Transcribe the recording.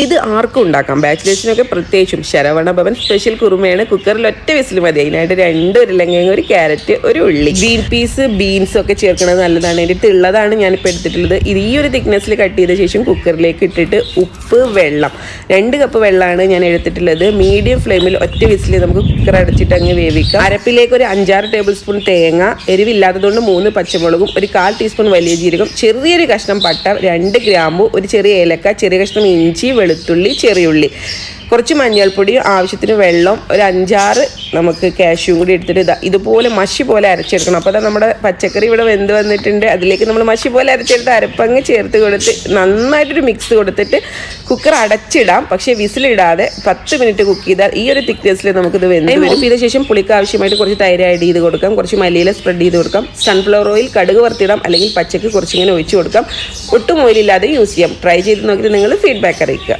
ഇത് ആർക്കും ഉണ്ടാക്കാം, ബാച്ചിലേഴ്സിനൊക്കെ പ്രത്യേകിച്ചും. ശരവണ ഭവൻ സ്പെഷ്യൽ കുറുമയാണ്. കുക്കറിൽ ഒറ്റ വിസിൽ മതി. അതിനായിട്ട് 2 ഉരുളക്കിഴങ്ങ്, 1 ക്യാരറ്റ്, 1 ഉള്ളി, ഗ്രീൻ പീസ്, ബീൻസ് ഒക്കെ ചേർക്കുന്നത് നല്ലതാണ്. അതിൻ്റെ ഉള്ളതാണ് ഞാനിപ്പോൾ എടുത്തിട്ടുള്ളത്. ഇത് ഈ ഒരു തിക്നെസ്സിൽ കട്ട് ചെയ്ത ശേഷം കുക്കറിലേക്ക് ഇട്ടിട്ട് ഉപ്പ്, വെള്ളം, 2 കപ്പ് വെള്ളമാണ് ഞാൻ എടുത്തിട്ടുള്ളത്. മീഡിയം ഫ്ലെയിമിൽ ഒറ്റ വിസിൽ നമുക്ക് കുക്കർ അടച്ചിട്ട് അങ്ങ് വേവിക്കാം. അരപ്പിലേക്ക് ഒരു 5-6 ടേബിൾ സ്പൂൺ തേങ്ങ, എരിവില്ലാത്തതുകൊണ്ട് 3 പച്ചമുളകും, 1/4 ടീസ്പൂൺ വലിയ ജീരകം, ചെറിയൊരു കഷ്ണം പട്ട, 2 ഗ്രാമ്പു, ഒരു ചെറിയ ഏലക്ക, ചെറിയ കഷ്ണം ഇഞ്ചി, വെളുത്തുള്ളി, ചെറിയുള്ളി, കുറച്ച് മഞ്ഞൾപ്പൊടി, ആവശ്യത്തിന് വെള്ളം, ഒരു 5-6 നമുക്ക് കാഷ്യൂം കൂടി എടുത്തിട്ട് ഇതുപോലെ മഷി പോലെ അരച്ചെടുക്കണം. അപ്പോൾ നമ്മുടെ പച്ചക്കറി ഇവിടെ വെന്ത് വന്നിട്ടുണ്ട്. അതിലേക്ക് നമ്മൾ മഷി പോലെ അരച്ചെടുത്ത് അരപ്പങ്ങ് ചേർത്ത് കൊടുത്ത് നന്നായിട്ടൊരു മിക്സ് കൊടുത്തിട്ട് കുക്കർ അടച്ചിടാം. പക്ഷേ വിസിലിടാതെ 10 മിനിറ്റ് കുക്ക് ചെയ്താൽ ഈ ഒരു തിക്നെസ്സിൽ നമുക്കിത് വെന്ത് വരും. ചെയ്ത ശേഷം പുളിക്ക് ആവശ്യമായിട്ട് കുറച്ച് തൈര് ആഡ് ചെയ്ത് കൊടുക്കാം, കുറച്ച് മല്ലിയില സ്പ്രെഡ് ചെയ്ത് കൊടുക്കാം, സൺഫ്ലവർ ഓയിൽ കടുക് വറുത്തിടാം, അല്ലെങ്കിൽ പച്ചക്ക് കുറച്ചിങ്ങനെ ഒഴിച്ച് കൊടുക്കാം. ഒട്ടും ഓയിലില്ലാതെ യൂസ് ചെയ്യാം. ട്രൈ ചെയ്ത് നോക്കിയിട്ട് നിങ്ങൾ ഫീഡ്ബാക്ക് അറിയിക്കുക.